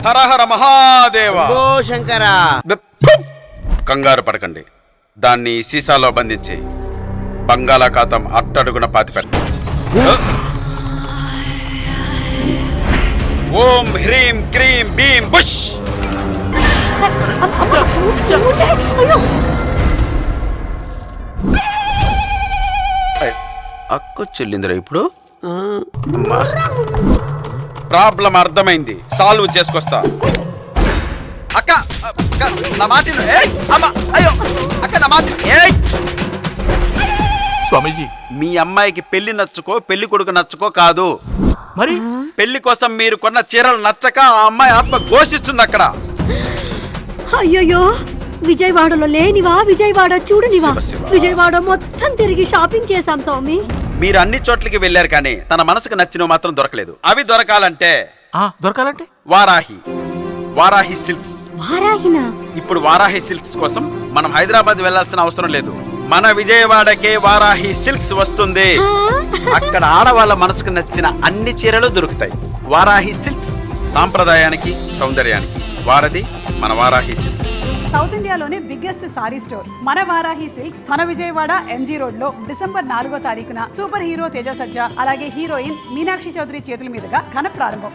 హర హర మహాదేవ. ఓ శంకర. కంగారు పడకండి, దాన్ని సీసాలో బంధించి బంగాళాఖాతం అట్టడుగున పాతిపెట్ట. ఓం హ్రీం క్రీం భీం బుష్. అక్క చెల్లిందిరా ఇప్పుడు. ప్రాబ్లం అర్థమైంది, సాల్వ్ చేసుకొస్తా. అక్క నా మాట అయ్యో అక్క నా మాట. స్వామీజీ, మీ అమ్మాయికి పెళ్లి నచ్చుకో పెళ్లి కొడుకు నచ్చుకో కాదు, మరి పెళ్లి కోసం మీరు కొన్న చీరలు నచ్చక ఆ అమ్మాయి ఆత్మ ఘోషిస్తుంది అక్కడ. అయ్యయ్యో, విజయవాడలో లేనివా, విజయవాడ చూడనివా? విజయవాడ మొత్తం తిరిగి షాపింగ్ చేశాం స్వామి. మీరు అన్ని చోట్లకి వెళ్ళారు కానీ తన మనసుకు నచ్చినవి మాత్రం దొరకలేదు. అవి దొరకాలంటే దొరకాలంటే వారాహి సిల్క్స్. వారాహినా? ఇప్పుడు వారాహి సిల్క్స్ కోసం మనం హైదరాబాద్ వెళ్లాల్సిన అవసరం లేదు. మన విజయవాడకే వారాహి సిల్క్స్ వస్తుంది. అక్కడ ఆడవాళ్ళ మనసుకు నచ్చిన అన్ని చీరలు దొరుకుతాయి. వారాహి సిల్క్స్ సాంప్రదాయానికి సౌందర్యానికి వారది మన వారాహి సిల్క్స్. సౌత్ ఇండియాలోనే బిగ్గెస్ట్ సారీ స్టోర్ మన వారాహి సిల్క్స్ మన విజయవాడ ఎంజీ రోడ్ లో డిసెంబర్ 4వ తారీఖున సూపర్ హీరో తేజ సజ్జా అలాగే హీరోయిన్ మీనాక్షి చౌదరి చేతుల మీదుగా ఘన ప్రారంభం.